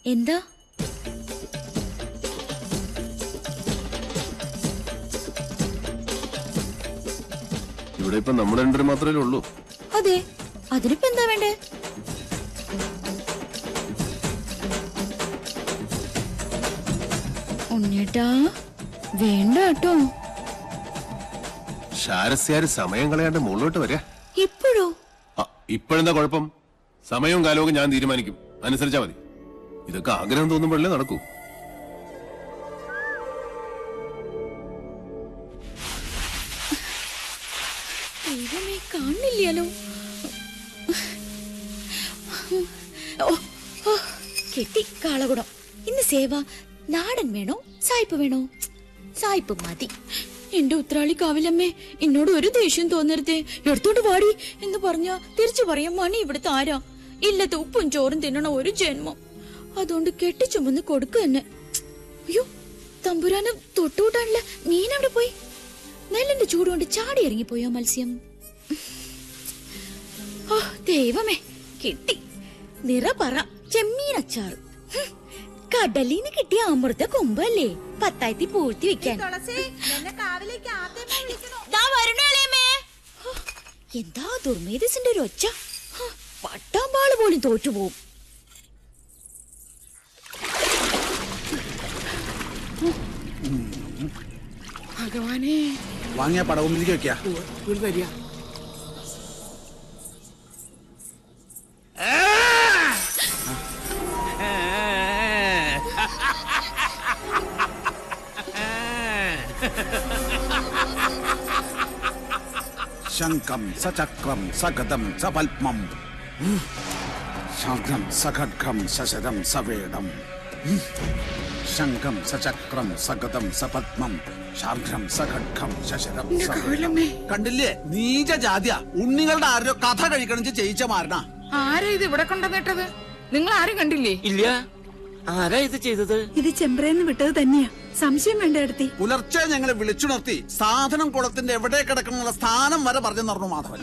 എന്താ? ഇവിടെ ഇപ്പൊ നമ്മുടെ രണ്ടു മാത്രമേ ഉള്ളൂ. അതെ, അതിനിപ്പോ എന്താ വേണ്ടേ? ഉണ്ണേട്ടാ വേണ്ട കേട്ടോ. ശാരസ്യാര് സമയം കളയാണ്ട് മുകളിലോട്ട് വരാ. ഇപ്പോഴോ? ഇപ്പോഴെന്താ കുഴപ്പം? സമയവും കാലവും ഞാൻ തീരുമാനിക്കും, അനുസരിച്ചാ മതി. ഇതൊക്കെ ആഗ്രഹം തോന്നുമ്പോഴല്ലേ നടക്കൂ. ദൈവമേ, കാണില്ലല്ലോ. കെട്ടി കാളകുടം. ഇന്ന് സേവ നാടൻ വേണോ സായിപ്പ് വേണോ? സായിപ്പ് മതി. എന്റെ ഉത്രാളി കാവിലമ്മേ, എന്നോട് ഒരു ദേഷ്യം തോന്നരുതേ. എടുത്തോണ്ട് വാടി എന്ന് പറഞ്ഞ തിരിച്ചു പറയാൻ മണി ഇവിടുത്തെ ആരാ? ഇല്ലത്തെ ഉപ്പും ചോറും തിന്നണ ഒരു ജന്മം. അതുകൊണ്ട് കെട്ടിച്ചുമന്ന് കൊടുക്ക തന്നെ. അയ്യോ, തമ്പുരാന് തൊട്ടുകൂട്ടാണല്ല. മീൻ അവിടെ പോയി? നെല്ലിന്റെ ചൂടുകൊണ്ട് ചാടി ഇറങ്ങിപ്പോയോ മത്സ്യം? ഓ ദൈവമേ, കിട്ടി. നിറപറ ചെമ്മീനച്ചാറ്. കടലിന്ന് കിട്ടിയ അമൃത കൊമ്പല്ലേ, പത്തായത്തി പൂഴ്ത്തി വെക്കാൻ. എന്താ ദുർമേധസിന്റെ ഒരു ഒച്ച. പട്ടാമ്പാള് പോലും തോറ്റുപോകും. ഭഗവാനെ, വാങ്ങിയ പടവുമ്പിലേക്ക് വെക്കാ. ശംഖം സചക്രം സഗദം സപത്മം ശംഖം സഖഡ്ഗം സശരം സവേദം ശംഖം സചക്രം സഗദം സപത്മം ശാർഘം സഖഡ്ഗം സശരം സവേദം. കണ്ടില്ലേ, നീച ജാതിയ. ഉണ്ണികളുടെ ആരോ കഥ കഴിക്കണം ചെയ്യിച്ച മാരണ. ആരാ ഇത് ഇവിടെ കൊണ്ടുവന്നിട്ടത്? നിങ്ങൾ ആരും കണ്ടില്ലേ? ഇല്ല. ആരാ ഇത് ചെയ്തത്? ഇത് ചെമ്പ്രേന്ന് വിട്ടത് തന്നെയാ. സംശയം വേണ്ട എടുത്തി. പുലർച്ചെ ഞങ്ങളെ വിളിച്ചുണർത്തി സാധനം കുളത്തിന്റെ എവിടെ കിടക്കണമെന്നുള്ള സ്ഥാനം വരെ പറഞ്ഞു തന്നു മാധവൻ.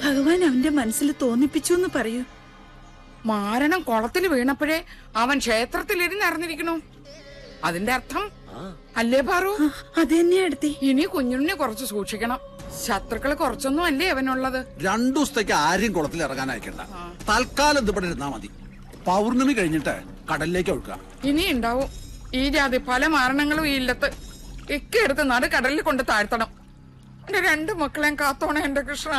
ഭഗവാൻ അവന്റെ മനസ്സിൽ തോന്നിപ്പിച്ചു എന്ന് പറയൂ. മാരണം കുളത്തിൽ വീണപ്പോഴേ അവൻ ക്ഷേത്രത്തിലിരുന്ന് അറിഞ്ഞിരിക്കണു. അതിന്റെ അർത്ഥം അല്ലേ പാറു? അത് തന്നെയാ എടുത്തി. ഇനി കുഞ്ഞുണ്ണി കുറച്ച് സൂക്ഷിക്കണം. ശത്രുക്കള് കുറച്ചൊന്നും അല്ലേ അവനുള്ളത്. 2 ദിവസത്തേക്ക് ആരും കുളത്തിൽ ഇറങ്ങാൻ അയക്കണ്ട. തൽക്കാലം ഇവിടെ ഇരുന്നാ മതി. പൗർണമി കഴിഞ്ഞിട്ട് കടലിലേക്ക് ഒഴുക്കുക. ഇനി ഉണ്ടാവും ഈ ജാതി പല മാരണങ്ങളും ഈ ഇല്ലത്ത്. ഒക്കെ എടുത്ത് നടു കടലിൽ കൊണ്ട് താഴ്ത്തണം. എന്റെ 2 മക്കളെയും കാത്തോണേ എന്റെ കൃഷ്ണ.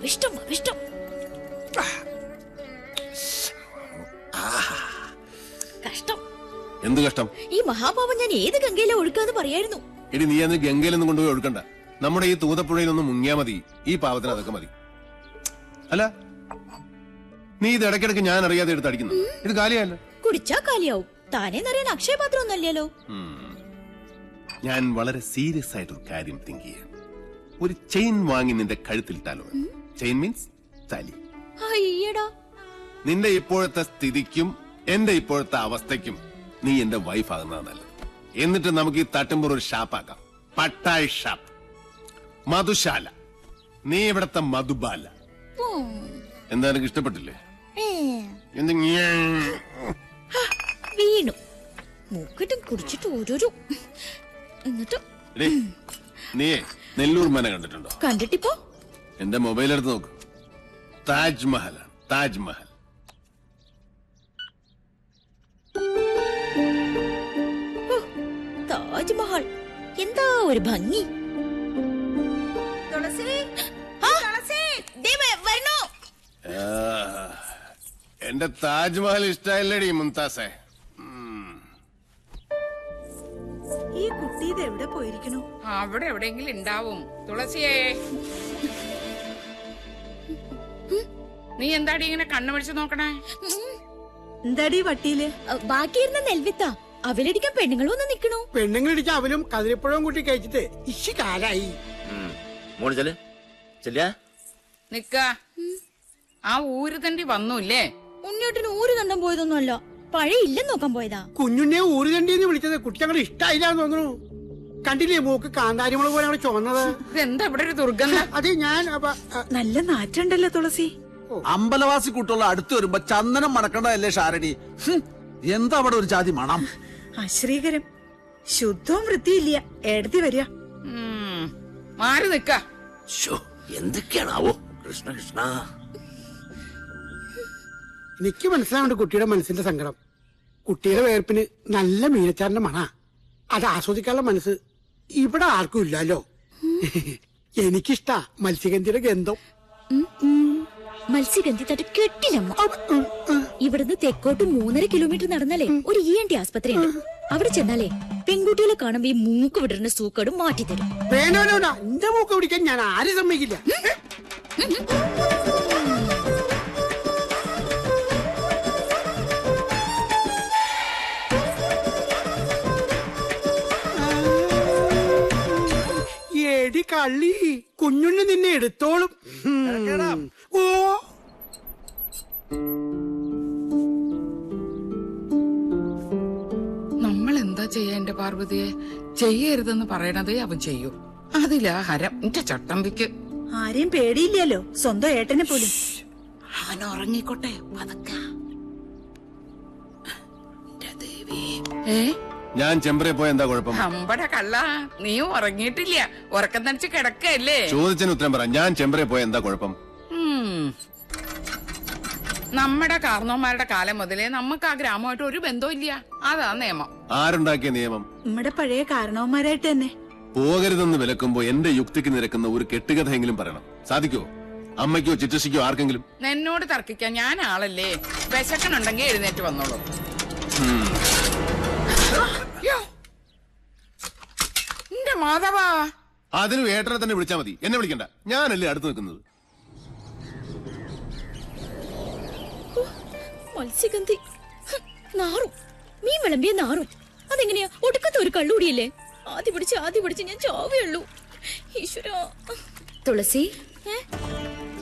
അഭിഷ്ടം അഭിഷ്ടം. കഷ്ടം. എന്ത് കഷ്ടം? ഈ മഹാപാപം ഞാൻ ഏത് ഗംഗയിലെ ഒഴുക്കാന്ന് പറയായിരുന്നു. ഇനി നീ അന്ന് ഗംഗയിലൊന്നും കൊണ്ടുപോയി ഒഴുക്കണ്ട. നമ്മുടെ ഈ തൂതപ്പുഴയിലൊന്നും മുങ്ങിയാ മതി. ഈ പാവത്തിന് അതൊക്കെ മതി. അല്ല, നീ ഇത് ഇടയ്ക്കിടയ്ക്ക് ഞാൻ അറിയാതെ എടുത്ത് അടിക്കുന്നു. ഇത് കാലിയല്ല. കുടിച്ചാ കാലിയാവും. താനേ നിറയാൻ അക്ഷയപാത്രം ഒന്നല്ലല്ലോ. ഞാൻ വളരെ സീരിയസ് ആയിട്ടൊരു കാര്യം തിങ്ക് ചെയ്യാം. ഒരു ചെയിൻ വാങ്ങി നിന്റെ കഴുത്തിലിട്ടാലോ? ചെയിൻ മീൻസ് താലി. അയ്യടാ, നിന്റെ ഇപ്പോഴത്തെ സ്ഥിതിക്കും എന്റെ ഇപ്പോഴത്തെ അവസ്ഥയ്ക്കും നീ എന്റെ വൈഫ് ആകുന്നതാ നല്ലത്. എന്നിട്ട് നമുക്ക് ഈ തട്ടുമ്പോൾ ഒരു ഷാപ്പാക്കാം. പട്ടായ് ഷാപ്പ്, മധുശാല. നീ ഇവിടത്തെ മധുബാല. എന്താ എനിക്ക് ഇഷ്ടപ്പെട്ടില്ലേ? വീണു മൂക്കിട്ടും കുടിച്ചിട്ട് ഓരോരോ. എന്നിട്ട് നീ നെല്ലൂർ മന കണ്ടിട്ടുണ്ടോ? കണ്ടിട്ടിപ്പോ എന്റെ മൊബൈൽ എടുത്ത് നോക്ക്. താജ്മഹൽ, താജ്മഹൽ. താജ്മഹൽ എന്താ ഒരു ഭംഗി. എന്റെ താജ്മഹൽ ഇഷ്ടമല്ലേടി മുംതാസേ? ഈ കുട്ടി ഇത് എവിടെ പോയിരിക്കണു? അവിടെ എവിടെയെങ്കിലും ഉണ്ടാവും. തുളസിയേ, നീ എന്താടി ഇങ്ങനെ കണ്ണു പിടിച്ചു നോക്കണേ? എന്താടി വട്ടിയില്? ബാക്കിയിരുന്ന നെൽവിത്ത അവലടിക്കാൻ പെണ്ണുങ്ങൾ വന്ന് നിക്കണു. പെണ്ണുങ്ങളിടിക്കാൻ അവലും കതിരിപ്പഴവും കൂട്ടി കഴിച്ചിട്ട് ഇശി കാലായി. നിക്ക. ആ ഊര് തണ്ടി വന്നൂല്ലേ? ഉണ്ണിയോട്ടിന് ഊര് കണ്ടം പോയതൊന്നുമല്ല. പഴയ ഇല്ലെന്ന് നോക്കാൻ പോയതാ. കുഞ്ഞുണ്ണിയെ ഊരുകണ്ടിന്ന് വിളിച്ചത് കുട്ടി ഞങ്ങൾ ഇഷ്ടായില്ലാന്ന് തോന്നുന്നു. കണ്ടില്ലേ മൂക്ക് കാന്താരിമുളക് പോലെ അവിടെ ചുവന്നത്. ഇതെന്താ ഇവിടെ ഒരു ദുർഗന്ധം? അത് ഞാൻ നല്ല നാറ്റുണ്ടല്ലോ തുളസി. അമ്പലവാസി കൂട്ടുള്ള അടുത്ത് വരുമ്പോ ചന്ദനം മണക്കണ്ടതല്ലേ ഷാരണി? എന്താ അവിടെ ഒരു ജാതി മണം? അശ്രീകരം. ശുദ്ധവും വൃത്തിയില്ല. എടത്തി വരിക. മാറി നിക്ക. എന്തൊക്കെയാണാവോ? കൃഷ്ണ കൃഷ്ണ. എനിക്ക് മനസ്സിലാവുണ്ട് കുട്ടിയുടെ മനസ്സിന്റെ സങ്കടം. കുട്ടിയുടെ വേർപ്പിന് നല്ല മീനച്ചാറിന്റെ മണ. അത് ആസ്വദിക്കാനുള്ള മനസ്സ് ഇവിടെ ആർക്കും ഇല്ലല്ലോ. എനിക്കിഷ്ടാ മത്സ്യഗന്ധിയുടെ ഗന്ധം. മത്സ്യഗന്ധി തട്ട് കെട്ടില്ലമ്മ. ഇവിടുന്ന് തെക്കോട്ട് 3.5 കിലോമീറ്റർ നടന്നാലേ ഒരു ENT ആസ്പത്രി ഉണ്ട്. അവിടെ ചെന്നാലേ പെൺകുട്ടികളെ കാണുമ്പോ ഈ മൂക്ക് വിടരുന്ന സൂക്കടും മാറ്റിത്തരും. വേണ്ട വേണ്ട, എന്റെ മൂക്ക് പിടിക്കാൻ ഞാൻ ആരും സമ്മതിക്കില്ല. എടി കള്ളി, കുഞ്ഞുണ്ണി നിന്നെ എടുത്തോളും. ഓ നമ്മൾ എന്താ ചെയ്യാ എന്റെ പാർവതിയെ? ചെയ്യരുതെന്ന് പറയണതേ അവൻ ചെയ്യൂ. അതിലാ ഹരം എന്റെ ചട്ടമ്പിക്ക്. ആരെയും പേടിയില്ലല്ലോ, സ്വന്തം ഏട്ടനെ പോലും. അവൻ ഉറങ്ങിക്കോട്ടെ പതുക്കെ. ഞാൻ ചെമ്പറെ പോയ എന്താ കുഴപ്പം? അമ്പട കള്ള, നീ ഉറങ്ങിയിട്ടില്ല, ഉറക്കം തനിച്ച് കിടക്കല്ലേ? ചോദിച്ചതിന് ഉത്തരം പറ. ഞാൻ ചെമ്പറെ പോയ എന്താ കുഴപ്പം? നമ്മുടെ കാർന്നോന്മാരുടെ കാലം മുതലേ നമുക്ക് ആ ഗ്രാമമായിട്ട് ഒരു ബന്ധവും ഇല്ല. അതാ നിയമം. ആരുണ്ടാക്കിയ നിയമം? നമ്മുടെ പഴയ കാരണവന്മാരായിട്ട് തന്നെ. പോകരുതെന്ന് വിലക്കുമ്പോ എന്റെ യുക്തിക്ക് നിരക്കുന്ന ഒരു കെട്ടുകഥയെങ്കിലും പറയണം. സാധിക്കോ? അമ്മയ്ക്കോ ചിറ്റശിക്കോ ആർക്കെങ്കിലും? എന്നോട് തർക്കിക്കാൻ ഞാൻ ആളല്ലേ? വിശക്കനുണ്ടെങ്കിൽ എഴുന്നേറ്റ് വന്നോളൂ. എന്റെ മാധവാ, അതിന് ഏട്ടനെ തന്നെ വിളിച്ചാ മതി, എന്നെ വിളിക്കണ്ട. ഞാനല്ലേ അടുത്ത് നിൽക്കുന്നത്. മത്സ്യഗന്ധി നാറും. മീൻ വിളമ്പിയ നാറും. അതെങ്ങനെയാ? ഒടുക്കത്തെ ഒരു കള്ളുകൂടിയല്ലേ? ആദ്യ പിടിച്ച് ഞാൻ ചാവുള്ളൂ. ഈശ്വര. തുളസി,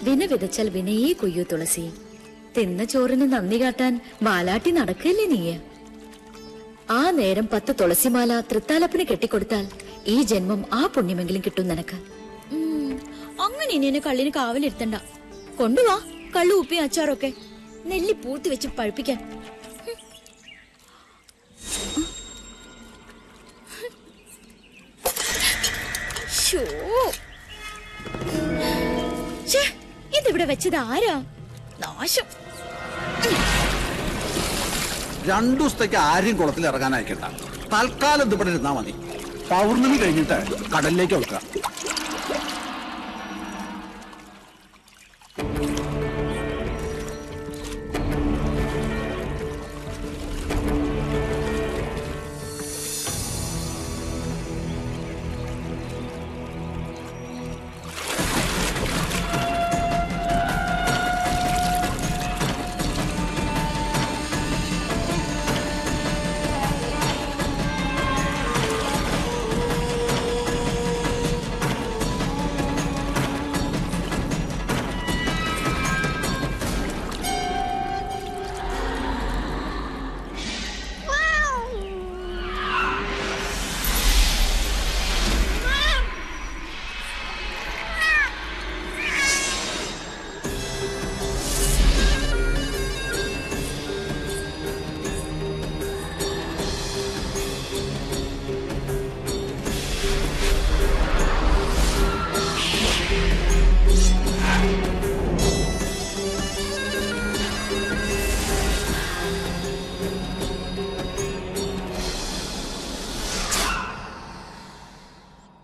വിന വിതച്ചാൽ വിനയേ കൊയ്യൂ തുളസി. തിന്ന ചോറിന് നന്ദി കാട്ടാൻ വാലാട്ടി നടക്കല്ലേ നീ? ആ നേരം 10 തുളസിമാല തൃത്താലപ്പിന് കെട്ടിക്കൊടുത്താൽ ഈ ജന്മം ആ പുണ്യമെങ്കിലും കിട്ടും നിനക്ക്. അങ്ങനെ ഇനി എന്നെ കള്ളിന് കാവലിരുത്തണ്ട. കൊണ്ടുവാ കള്ളു ഉപ്പി അച്ചാറൊക്കെ, നെല്ലി പൂർത്തി വെച്ച് പഴുപ്പിക്കാൻ. ഇതിവിടെ വെച്ചത് ആരാ? നാശം. 2 ദിവസത്തേക്ക് ആരെയും കുളത്തിൽ ഇറങ്ങാൻ അയക്കണ്ട. തൽക്കാലം ഇത് ഇവിടെ ഇരുന്നാ മതി. പൗർണമി കഴിഞ്ഞിട്ട് കടലിലേക്ക് വെക്കുക.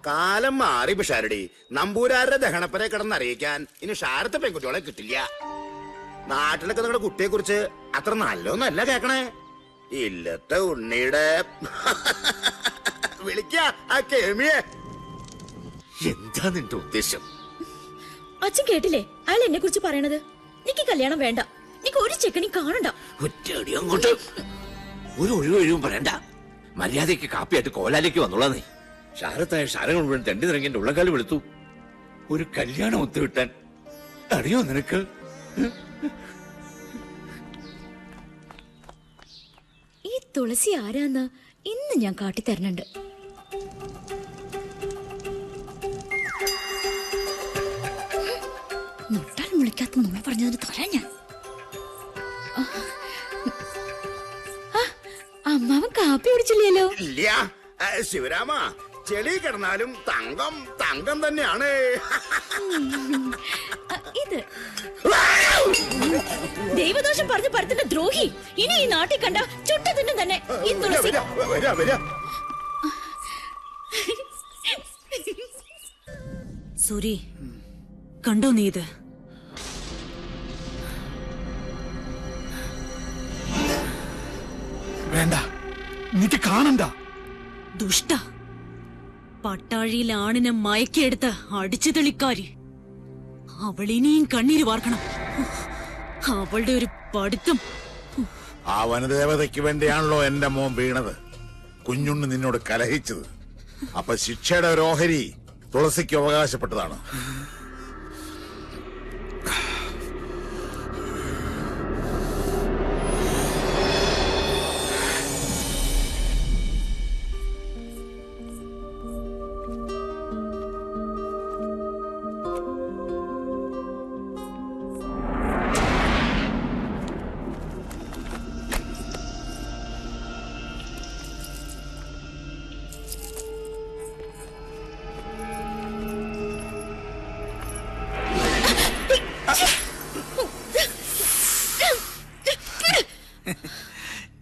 കാലം മാറി പിഷാരടി. നമ്പൂരാരുടെ ദഹനപ്പരെ കിടന്നറിയിക്കാൻ ഇനി ഷാരത്തെ പെൺകുട്ടികളെ കിട്ടില്ല. നാട്ടിലൊക്കെ നിങ്ങളുടെ കുട്ടിയെ കുറിച്ച് അത്ര നല്ലൊന്നല്ല കേക്കണേ. ഇല്ലത്തെ ഉണ്ണിയുടെ വിളിക്ക ആ കേമിയെ. എന്താ നിന്റെ ഉദ്ദേശം? അച്ഛൻ കേട്ടില്ലേ അയാൾ എന്നെ കുറിച്ച് പറയണത്? നിക്ക് കല്യാണം വേണ്ട, നിക്ക് ഒരു ചെക്കണി കാണണ്ട. ഒറ്റയടി അങ്ങോട്ട്. ഒരു ഒഴിവൊഴിവും പറയണ്ട. മര്യാദയ്ക്ക് കാപ്പിയായിട്ട് കോലാലേക്ക് വന്നോളാ നീ. ഷാരത്തായ ഷാരങ്ങൾ മുഴുവൻ തെണ്ടി നിറങ്ങി എന്റെ ഉള്ളക്കാലം എടുത്തു. ഒരു കല്യാണം ഒത്തുവിട്ടാൻ അറിയോ നിനക്ക്? തുളസി ആരാന്ന് ഇന്ന് ഞാൻ കാട്ടിത്തരണുണ്ട്. നൊട്ടാൽ മുളിക്കാത്ത നുണ പറഞ്ഞതിന് തരാ ഞാൻ. അമ്മാവൻ കാപ്പി കുടിച്ചില്ലല്ലോ. ഇല്ല ശിവരാമ, ചെളി കിടന്നാലും തങ്കം തങ്കം തന്നെയാണ്. ഇത് ദൈവദോഷം പറഞ്ഞ് പരത്തിന്റെ ദ്രോഹി. ഇനി ഈ നാട്ടിൽ കണ്ട ചുട്ടതിനും തന്നെ ഈ തുളസി. സൂരി, കണ്ടോ നീ ഇത്? വേണ്ട, നിനക്ക് കാണണ്ട. ദുഷ്ട, പട്ടാഴിയിൽ ആണിനെ മയക്കിയെടുത്ത് അടിച്ചു തെളിക്കാരി. അവളിനിയും കണ്ണീര് വാർക്കണം. അവളുടെ ഒരു പഠിത്തം. ആ വനദേവതയ്ക്ക് വേണ്ടിയാണല്ലോ എന്റെ മോൻ വീണത്. കുഞ്ഞുണ്ണി നിന്നോട് കലഹിച്ചത്. അപ്പൊ ശിക്ഷയുടെ ഒരു ഓഹരി തുളസിക്ക് അവകാശപ്പെട്ടതാണ്.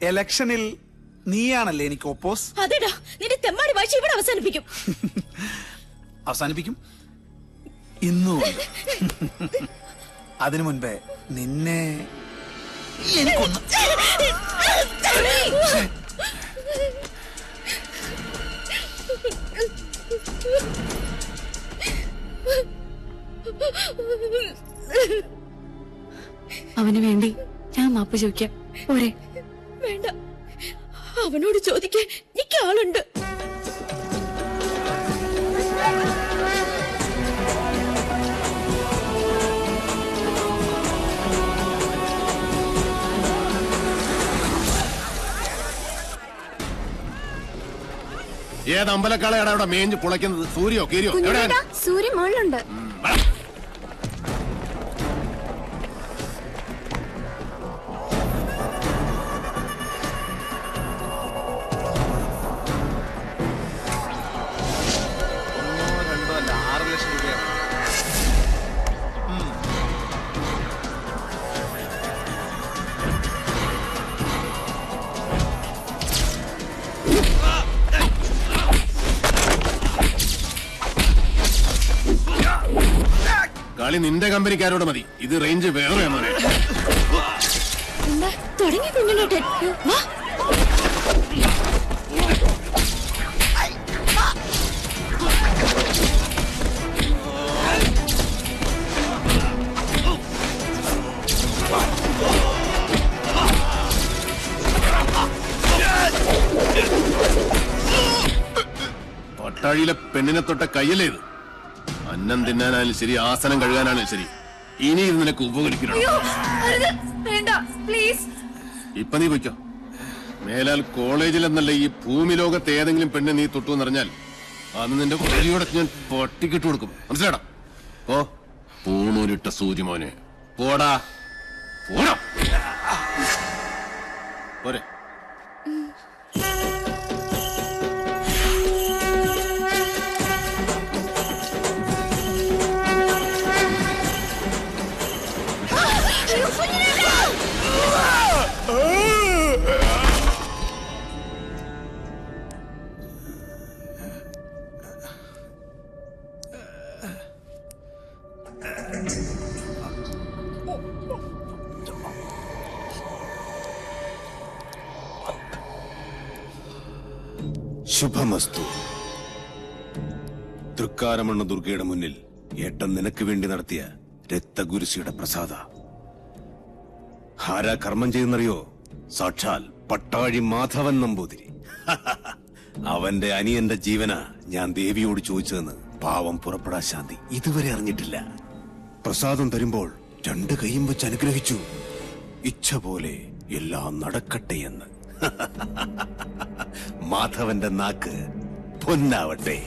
ഇലക്ഷനിൽ നീയാണല്ലേ എനിക്ക് ഒപ്പോസ്? അതെടാ, നിന്റെ തെമ്മാടി വാഴ്ച ഇവിടെ അവസാനിപ്പിക്കും. അവസാനിപ്പിക്കും ഇന്നും. അതിനു മുൻപേ നിന്നെ എനിക്കൊന്ന് അവന് വേണ്ടി ഞാൻ മാപ്പ് ചോദിക്കാം. പോരെ? വേണ്ട, അവനോട് ചോദിക്കാൻ എനിക്ക് ആളുണ്ട്. ഏത് അമ്പലക്കാളയാണ് അവിടെ മേഞ്ഞ് പുളയ്ക്കുന്നത്? സൂര്യോ കീരിയോ? സൂര്യ മുകളിലുണ്ട്. കളി നിന്റെ കമ്പനിക്കാരോട് മതി. ഇത് റേഞ്ച് വേറെ മോനെ. എന്താ തുടങ്ങി കുഞ്ഞിലോട്ട്? വാ. പട്ടാഴിയിലെ പെണ്ണിനെ തൊട്ട കയ്യല്ലേ ഇത്? അന്നം തിന്നാനാലും ശരി, ആസനം കഴുകാനാലും ശരി, ഇനി ഇത് നിനക്ക് ഉപകരിക്കണം. ഇപ്പൊ നീ പൊയ്ക്കോ. മേലാൽ കോളേജിൽ എന്നല്ല ഈ ഭൂമി ലോകത്ത് ഏതെങ്കിലും പെണ്ണ് നീ തൊട്ടു എന്നറിഞ്ഞാൽ അന്ന് നിന്റെ വഴിയോടെ ഞാൻ പൊട്ടിക്കിട്ട് കൊടുക്കും. മനസ്സിലാടാ? ഓ പൂണൂരിട്ട സൂര്യമോനെ, പോടാ പോടാ. പോരെ. ശുഭമസ്തു. തൃക്കാരമണ്ണ ദുർഗയുടെ മുന്നിൽ ഏട്ടൻ നിനക്ക് വേണ്ടി നടത്തിയ രക്തഗുരുസിയുടെ പ്രസാദ. ആരാ കർമ്മം ചെയ്യുന്നറിയോ? സാക്ഷാൽ പട്ടാഴി മാധവൻ നമ്പൂതിരി. അവന്റെ അനിയന്റെ ജീവന ഞാൻ ദേവിയോട് ചോദിച്ചതെന്ന് പാവം പുറപ്പെടാ ശാന്തി ഇതുവരെ അറിഞ്ഞിട്ടില്ല. പ്രസാദം തരുമ്പോൾ 2 കൈയും വെച്ച് അനുഗ്രഹിച്ചു. ഇച്ഛ പോലെ എല്ലാം നടക്കട്ടെ എന്ന്. മാധവന്റെ നാക്ക് പൊന്നാവട്ടെ.